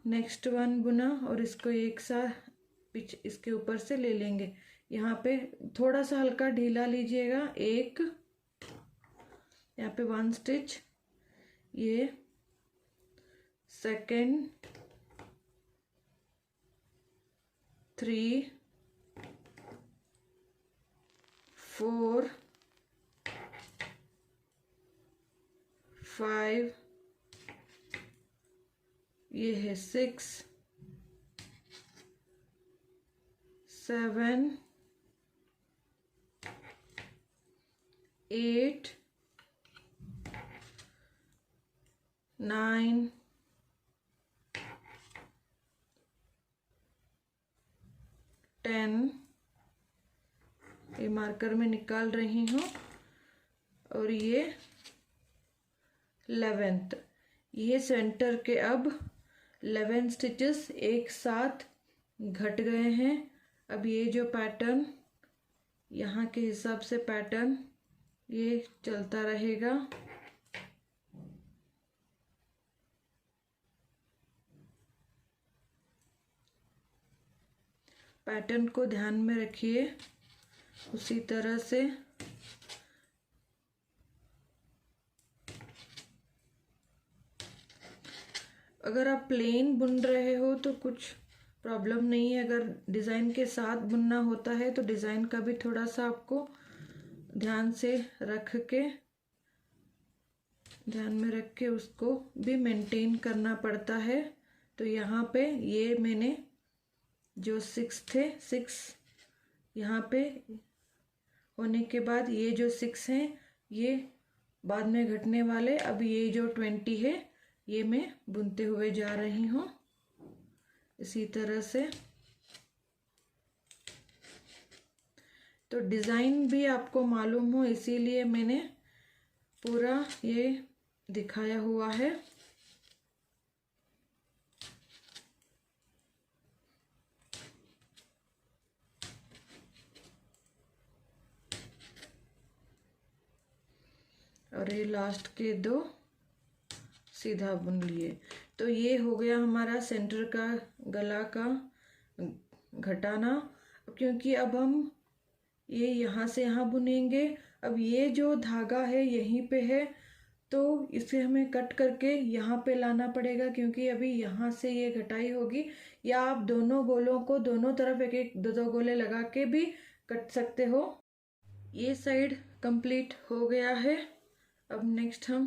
नेक्स्ट वन बुना और इसको एक साथ इसके ऊपर से ले लेंगे। यहाँ पे थोड़ा सा हल्का ढीला लीजिएगा। एक यहाँ पे 1 स्टिच, ये सेकेंड, 3 4 5, ये है 6 7 8 9 10, ये मार्कर में निकाल रही हूँ। और ये 11th, ये सेंटर के अब 11 स्टिचेस एक साथ घट गए हैं। अब ये जो पैटर्न यहाँ के हिसाब से पैटर्न ये चलता रहेगा। पैटर्न को ध्यान में रखिए। उसी तरह से अगर आप प्लेन बुन रहे हो तो कुछ प्रॉब्लम नहीं है। अगर डिज़ाइन के साथ बुनना होता है तो डिज़ाइन का भी थोड़ा सा आपको ध्यान में रख के उसको भी मेंटेन करना पड़ता है। तो यहाँ पे ये मैंने जो 6 थे 6 यहाँ पे होने के बाद ये जो 6 हैं ये बाद में घटने वाले। अब ये जो 20 है ये मैं बुनते हुए जा रही हूँ इसी तरह से। तो डिज़ाइन भी आपको मालूम हो इसीलिए मैंने पूरा ये दिखाया हुआ है। और ये लास्ट के 2 सीधा बुन लिए। तो ये हो गया हमारा सेंटर का गला का घटाना। क्योंकि अब हम ये यहाँ से यहाँ बुनेंगे। अब ये जो धागा है यहीं पे है, तो इसे हमें कट करके यहाँ पे लाना पड़ेगा, क्योंकि अभी यहाँ से ये घटाई होगी। या आप दोनों गोलों को दोनों तरफ एक एक 2-2 गोले लगा के भी कट सकते हो। ये साइड कंप्लीट हो गया है। अब नेक्स्ट हम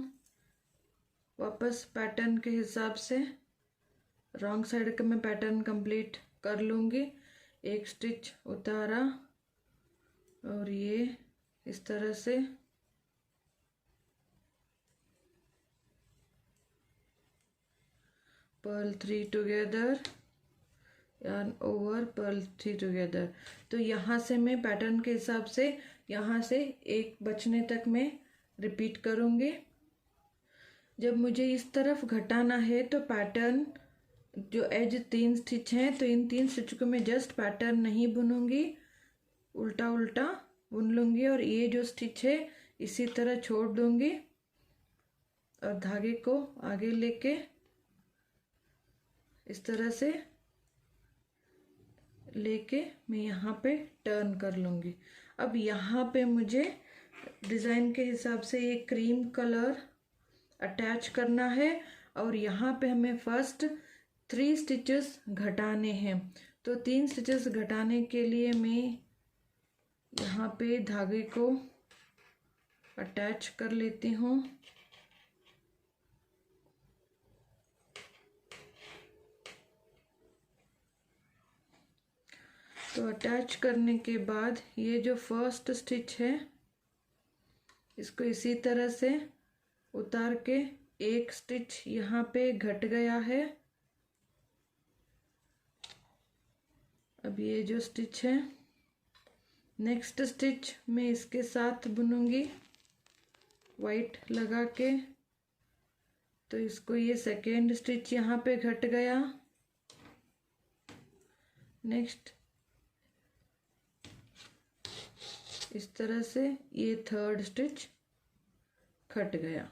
वापस पैटर्न के हिसाब से रॉन्ग साइड का मैं पैटर्न कंप्लीट कर लूँगी। एक स्टिच उतारा और ये इस तरह से purl 3 together, yarn over, purl 3 together. तो यहाँ से मैं पैटर्न के हिसाब से यहाँ से एक बचने तक मैं रिपीट करूँगी। जब मुझे इस तरफ घटाना है तो पैटर्न जो एज 3 स्टिच हैं, तो इन 3 स्टिच को मैं जस्ट पैटर्न नहीं बुनूंगी, उल्टा उल्टा बुन लूँगी और ये जो स्टिच है इसी तरह छोड़ दूँगी और धागे को आगे लेके इस तरह से लेके मैं यहाँ पे टर्न कर लूँगी। अब यहाँ पे मुझे डिज़ाइन के हिसाब से ये क्रीम कलर अटैच करना है और यहाँ पे हमें फर्स्ट 3 स्टिचेस घटाने हैं। तो 3 स्टिचेस घटाने के लिए मैं यहाँ पे धागे को अटैच कर लेती हूँ। तो अटैच करने के बाद ये जो फर्स्ट स्टिच है इसको इसी तरह से उतार के एक स्टिच यहाँ पे घट गया है। अब ये जो स्टिच है नेक्स्ट स्टिच मैं इसके साथ बुनूंगी वाइट लगा के। तो इसको ये सेकेंड स्टिच यहाँ पे घट गया। नेक्स्ट इस तरह से ये थर्ड स्टिच घट गया।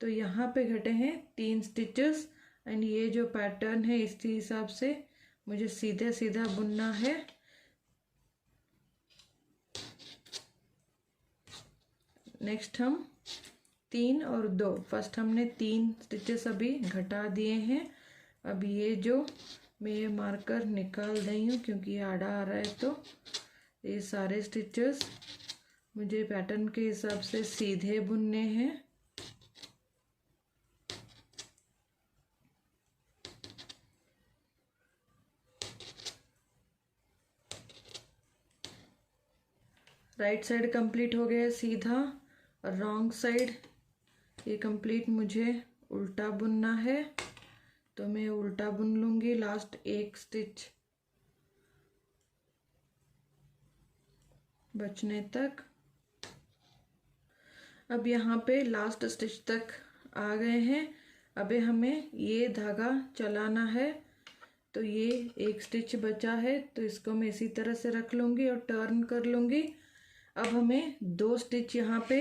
तो यहाँ पे घटे हैं 3 स्टिचेस एंड ये जो पैटर्न है इसी हिसाब से मुझे सीधे सीधा बुनना है। नेक्स्ट हम 3 और 2, फर्स्ट हमने 3 स्टिचेस अभी घटा दिए हैं। अब ये जो मैं ये मार्कर निकाल रही हूँ क्योंकि ये आड़ा आ रहा है, तो ये सारे स्टिचेस मुझे पैटर्न के हिसाब से सीधे बुनने हैं। राइट साइड कंप्लीट हो गया सीधा और रॉन्ग साइड ये कंप्लीट मुझे उल्टा बुनना है। तो मैं उल्टा बुन लूँगी लास्ट एक स्टिच बचने तक। अब यहाँ पे लास्ट स्टिच तक आ गए हैं। अबे हमें ये धागा चलाना है। तो ये एक स्टिच बचा है तो इसको मैं इसी तरह से रख लूँगी और टर्न कर लूँगी। अब हमें 2 स्टिच यहाँ पे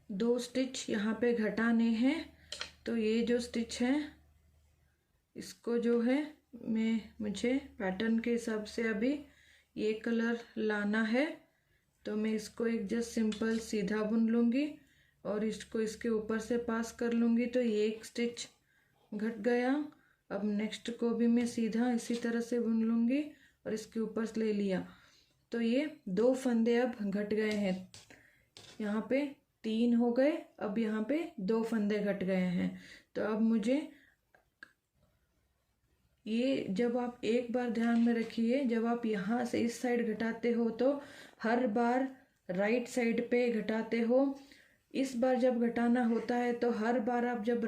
2 स्टिच यहाँ पे घटाने हैं। तो ये जो स्टिच है इसको जो है मुझे पैटर्न के हिसाब से अभी ये कलर लाना है। तो मैं इसको एक जस्ट सिंपल सीधा बुन लूँगी और इसको इसके ऊपर से पास कर लूँगी। तो ये एक स्टिच घट गया। अब नेक्स्ट को भी मैं सीधा इसी तरह से बुन लूँगी और इसके ऊपर से ले लिया। तो ये 2 फंदे अब घट गए हैं। यहाँ पे 3 हो गए, अब यहाँ पे 2 फंदे घट गए हैं। तो अब मुझे ये जब आप एक बार ध्यान में रखिए, जब आप यहाँ से इस साइड घटाते हो तो हर बार राइट साइड पे घटाते हो। इस बार जब घटाना होता है तो हर बार आप जब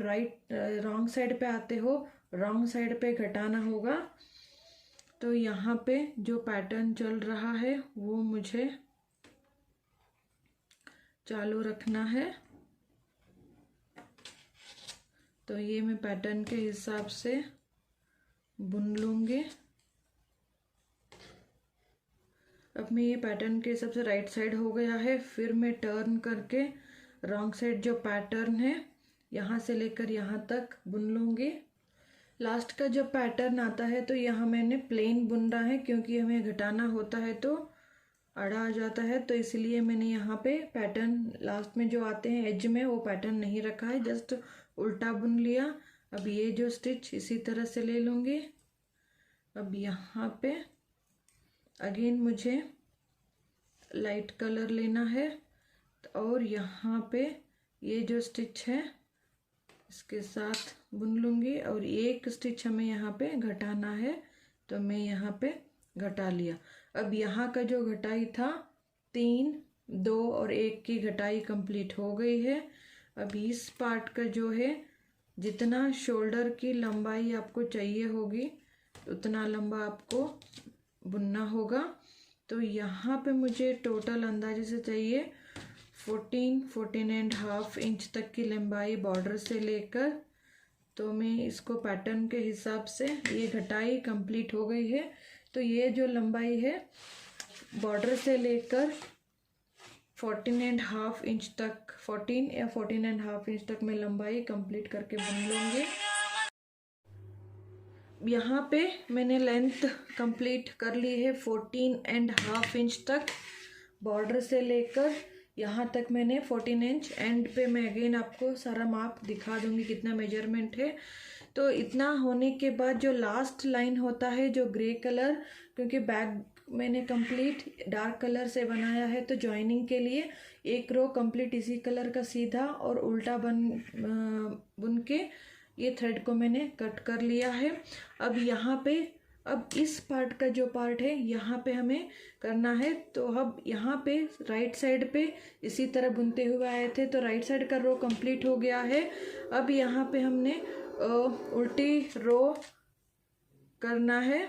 रॉन्ग साइड पे आते हो रॉन्ग साइड पे घटाना होगा। तो यहाँ पे जो पैटर्न चल रहा है वो मुझे चालू रखना है। तो ये मैं पैटर्न के हिसाब से बुन लूँगी। अब मैं ये पैटर्न के हिसाब से राइट साइड हो गया है, फिर मैं टर्न करके रॉन्ग साइड जो पैटर्न है यहाँ से लेकर यहाँ तक बुन लूँगी। लास्ट का जब पैटर्न आता है तो यहाँ मैंने प्लेन बुन रहा है, क्योंकि हमें घटाना होता है तो आड़ा आ जाता है, तो इसलिए मैंने यहाँ पे पैटर्न लास्ट में जो आते हैं एज में वो पैटर्न नहीं रखा है, जस्ट उल्टा बुन लिया। अब ये जो स्टिच इसी तरह से ले लूँगी। अब यहाँ पे अगेन मुझे लाइट कलर लेना है और यहाँ पे ये जो स्टिच है इसके साथ बुन लूँगी और एक स्टिच हमें यहाँ पे घटाना है, तो मैं यहाँ पे घटा लिया। अब यहाँ का जो घटाई था 3, 2 और 1 की घटाई कंप्लीट हो गई है। अब इस पार्ट का जो है जितना शोल्डर की लंबाई आपको चाहिए होगी उतना लंबा आपको बुनना होगा। तो यहाँ पे मुझे टोटल अंदाजे से चाहिए 14.5 इंच तक की लंबाई बॉर्डर से लेकर। तो मैं इसको पैटर्न के हिसाब से ये घटाई कंप्लीट हो गई है। तो ये जो लंबाई है बॉर्डर से लेकर 14.5 इंच तक, 14 या 14.5 इंच तक मैं लंबाई कंप्लीट करके बुन लूँगी। यहाँ पे मैंने लेंथ कंप्लीट कर ली है 14.5 इंच तक बॉर्डर से लेकर यहाँ तक मैंने 14 इंच। एंड पे मैं अगेन आपको सारा माप दिखा दूँगी कितना मेजरमेंट है। तो इतना होने के बाद जो लास्ट लाइन होता है जो ग्रे कलर, क्योंकि बैक मैंने कंप्लीट डार्क कलर से बनाया है तो जॉइनिंग के लिए एक रो कंप्लीट इसी कलर का सीधा और उल्टा बुन के ये थ्रेड को मैंने कट कर लिया है। अब यहाँ पे अब इस पार्ट का जो पार्ट है यहाँ पे हमें करना है। तो अब यहाँ पे राइट साइड पे इसी तरह बुनते हुए आए थे, तो राइट साइड का रो कंप्लीट हो गया है। अब यहाँ पे हमने उल्टी रो करना है,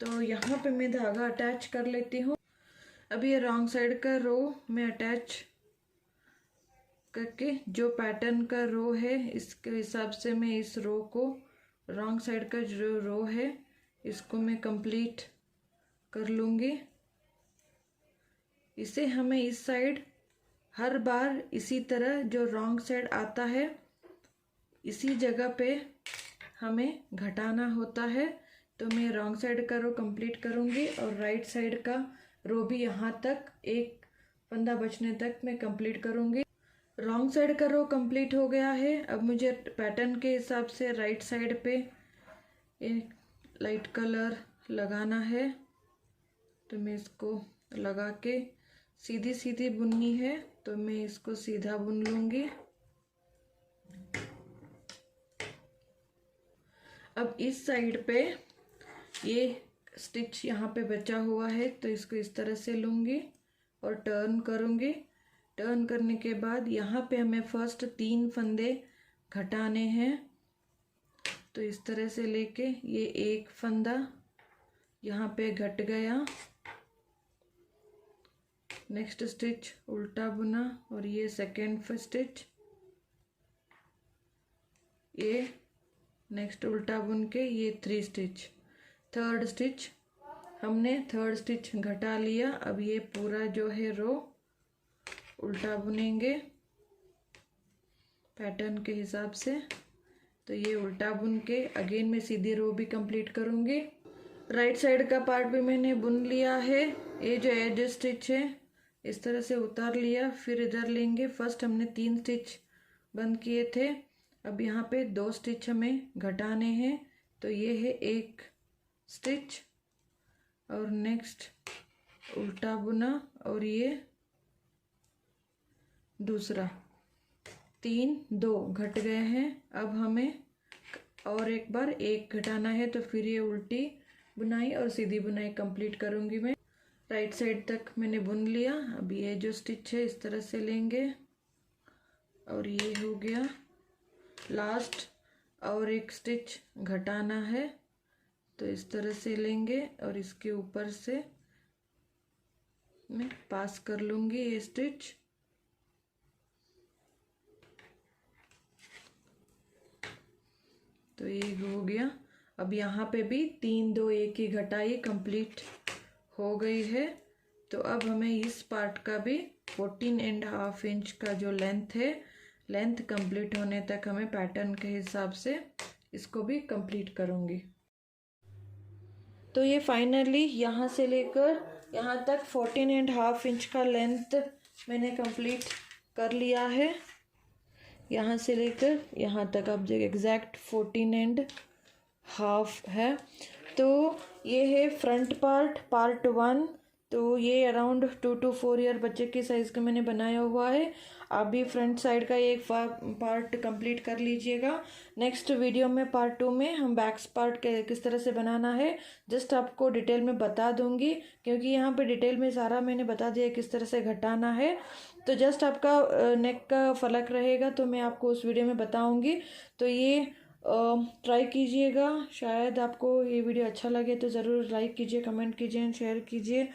तो यहाँ पे मैं धागा अटैच कर लेती हूँ। अब ये रॉन्ग साइड का रो मैं अटैच करके जो पैटर्न का रो है इसके हिसाब से मैं इस रो को, रॉन्ग साइड का जो रो है इसको मैं कंप्लीट कर लूँगी। इसे हमें इस साइड हर बार इसी तरह जो रॉन्ग साइड आता है इसी जगह पे हमें घटाना होता है। तो मैं रॉन्ग साइड का रो कंप्लीट करूँगी और राइट साइड का रो भी यहाँ तक एक फंदा बचने तक मैं कंप्लीट करूँगी। रॉन्ग साइड का रो कंप्लीट हो गया है। अब मुझे पैटर्न के हिसाब से राइट साइड पे एक लाइट कलर लगाना है, तो मैं इसको लगा के सीधी सीधी बुननी है, तो मैं इसको सीधा बुन लूँगी। अब इस साइड पे ये स्टिच यहाँ पे बचा हुआ है तो इसको इस तरह से लूँगी और टर्न करूँगी। टर्न करने के बाद यहाँ पे हमें फर्स्ट 3 फंदे घटाने हैं, तो इस तरह से लेके ये एक फंदा यहाँ पे घट गया। नेक्स्ट स्टिच उल्टा बुना और ये सेकेंड स्टिच, ये नेक्स्ट उल्टा बुन के ये 3 स्टिच, थर्ड स्टिच हमने थर्ड स्टिच घटा लिया। अब ये पूरा जो है रो उल्टा बुनेंगे पैटर्न के हिसाब से। तो ये उल्टा बुन के अगेन मैं सीधी रो भी कंप्लीट करूँगी। राइट साइड का पार्ट भी मैंने बुन लिया है। ये जो एज स्टिच है इस तरह से उतार लिया, फिर इधर लेंगे। फर्स्ट हमने 3 स्टिच बंद किए थे, अब यहाँ पे 2 स्टिच हमें घटाने हैं। तो ये है एक स्टिच और नेक्स्ट उल्टा बुना और ये दूसरा, 3 2 घट गए हैं। अब हमें और एक बार एक घटाना है, तो फिर ये उल्टी बुनाई और सीधी बुनाई कंप्लीट करूँगी मैं। राइट साइड तक मैंने बुन लिया। अब ये जो स्टिच है इस तरह से लेंगे और ये हो गया लास्ट, और एक स्टिच घटाना है तो इस तरह से लेंगे और इसके ऊपर से मैं पास कर लूँगी ये स्टिच। तो ये हो गया। अब यहाँ पे भी 3 2 1 की घटाई कंप्लीट हो गई है। तो अब हमें इस पार्ट का भी 14.5 इंच का जो लेंथ है, लेंथ कंप्लीट होने तक हमें पैटर्न के हिसाब से इसको भी कंप्लीट करूँगी। तो ये फाइनली यहाँ से लेकर यहाँ तक 14.5 इंच का लेंथ मैंने कंप्लीट कर लिया है। यहाँ से लेकर यहाँ तक अब जो एग्जैक्ट 14.5 है। तो ये है फ्रंट पार्ट 1। तो ये अराउंड 2 to 4 ईयर बच्चे के साइज़ का मैंने बनाया हुआ है। आप भी फ्रंट साइड का एक पार्ट कंप्लीट कर लीजिएगा। नेक्स्ट वीडियो में पार्ट 2 में हम बैक्स पार्ट किस तरह से बनाना है जस्ट आपको डिटेल में बता दूंगी, क्योंकि यहाँ पे डिटेल में सारा मैंने बता दिया किस तरह से घटाना है। तो जस्ट आपका नेक का फलक रहेगा तो मैं आपको उस वीडियो में बताऊंगी। तो ये ट्राई कीजिएगा। शायद आपको ये वीडियो अच्छा लगे तो ज़रूर लाइक कीजिए, कमेंट कीजिए एंड शेयर कीजिए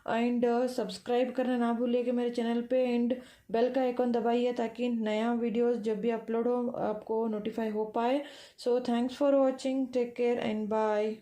एंड सब्सक्राइब करना ना भूलिएगा मेरे चैनल पे एंड बेल का आइकॉन दबाइए ताकि नया वीडियोस जब भी अपलोड हो आपको नोटिफाई हो पाए। So thanks for watching, take care and bye.